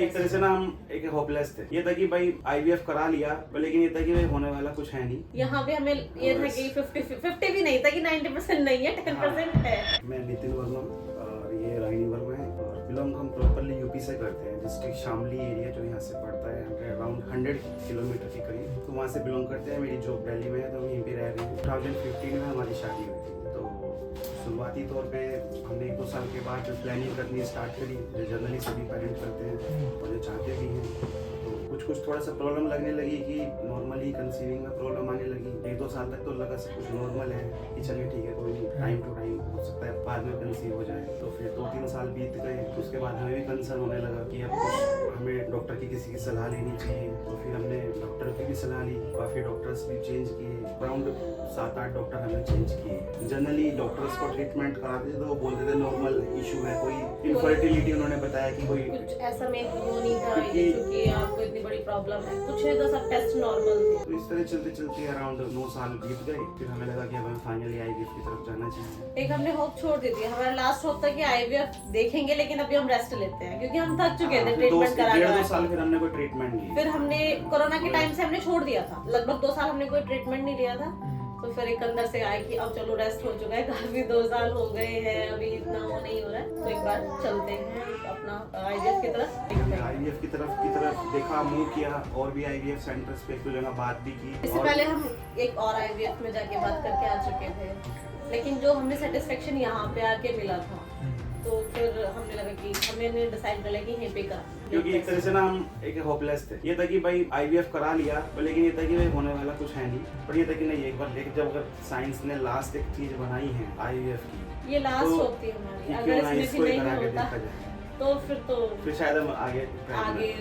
एक तरह से ना हम एक होपलेस थे। ये था कि भाई आईवीएफ करा लिया, लेकिन ये था कि भाई होने वाला कुछ है नहीं। यहाँ पे हमें ये था कि 50 भी नहीं था कि 90% नहीं है, 10% है। मैं नितिन वर्मा और ये रागिनी वर्मा है और बिलोंग हम प्रॉपरली यूपी से करते हैं। डिस्ट्रिक्ट शामली एरिया जो यहाँ से पड़ता है, यहाँ पे अराउंड 100 किलोमीटर के करीब, तो वहाँ से बिलोंग करते हैं। मेरी जॉब दिल्ली में है तो हम यहीं पे रह रहे हैं। 2015 में हमारी शादी हुई थी, तो शुरुआती तौर पे हमने 1-2 साल के बाद प्लानिंग करनी स्टार्ट करी, जो जनरली सभी पेरेंट करते हैं और जो चाहते भी हैं। तो कुछ थोड़ा सा प्रॉब्लम लगने लगी कि नॉर्मली कंसीविंग में प्रॉब्लम आने लगी। 1-2 साल तक तो लगा सब कुछ नॉर्मल है कि चलिए ठीक है, कोई नहीं, टाइम टू टाइम हो सकता है बाद में कंसीव हो जाए। तो फिर 2-3 साल बीत गए, उसके बाद हमें भी कंसर्न होने लगा कि अब कुछ हमें डॉक्टर की किसी की सलाह लेनी चाहिए। तो फिर हमने डॉक्टर की भी सलाह ली, काफ़ी डॉक्टर्स भी चेंज किए, अराउंड 7-8 डॉक्टर हमने चेंज किए। जनरली डॉक्टर्स को ट्रीटमेंट कराते थे तो वो बोलते थे नॉर्मल इशू है, कोई इनफर्टिलिटी उन्होंने बताया कि कोई कुछ ऐसा में वो नहीं था क्योंकि आपको इतनी बड़ी प्रॉब्लम है, कुछ है तो सब टेस्ट नॉर्मल थे। तो इस तरह चलते चलते अराउंड 9 साल बीत गए। फिर हमें लगा कि अब हमें फाइनली आईवीएफ की तरफ जाना चाहिए। एक हमने होप छोड़ दी थी, हमारा लास्ट होप था कि आईवीएफ देखेंगे, लेकिन अभी हम रेस्ट लेते हैं क्योंकि हम थक चुके थे ट्रीटमेंट करा 1.5-2 साल फिर हमने कोई ट्रीटमेंट नहीं। फिर हमने कोरोना के टाइम से हमने छोड़ दिया था, लगभग 2 साल हमने कोई ट्रीटमेंट नहीं लिया था। तो फिर एक अंदर से आए कि अब चलो रेस्ट हो चुका है, काफी 2 साल हो गए हैं, अभी इतना वो नहीं हो रहा है, तो एक बार चलते हैं अपना आईवीएफ की तरफ। आईवीएफ की तरफ देखा, मूव किया और भी आईवीएफ सेंटर्स पे एक दो जगह बात भी की। इससे पहले हम एक और आईवीएफ में जाके बात करके आ चुके थे, लेकिन जो हमें सेटिस्फेक्शन यहाँ पे आके मिला था, तो फिर हमने लगा कि हमने डिसाइड कर लिया कि यहीं पे करा, क्योंकि एक तरह से ना हम एक होपलेस थे। ये था कि भाई आईवीएफ करा लिया, लेकिन ये था कि भाई होने वाला कुछ है नहीं। पर ये था कि नहीं, एक बार लेके जब अगर साइंस ने लास्ट एक चीज बनाई है आईवीएफ की, ये लास्ट तो होती है हमारी, क्यों अगर ना इसमें इसको भी ही नहीं करा के होता देखा जाए, तो फिर शायद हम आगे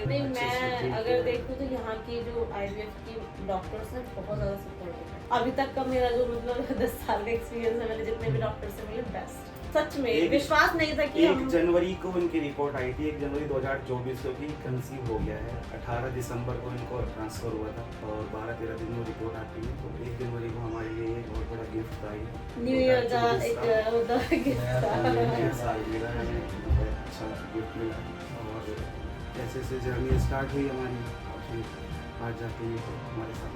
नहीं। मैं अगर देखूँ तो यहाँ की जो आईवीएफ की डॉक्टर्स हैं बहुत ज़्यादा सपोर्टिव है। अभी तक का मेरा जो मतलब 10 साल का एक्सपीरियंस है, मैंने जितने भी डॉक्टर से मिले बेस्ट, सच में विश्वास नहीं था कि 1 जनवरी को इनकी रिपोर्ट आई थी। 1 जनवरी 2024 को कंसीव हो गया है। 18 दिसंबर को इनको ट्रांसफर हुआ था और 12-13 दिन में रिपोर्ट आती है। तो 1 जनवरी को हमारे लिए एक बहुत बड़ा गिफ्ट था। न्यू ईयर का एक गिफ्ट था, नया साल मिला हमें, अच्छा गिफ्ट मिला। और जैसे जैसे जर्नी स्टार्ट हुई हमारी, और फिर आज जाके ये हमारे साथ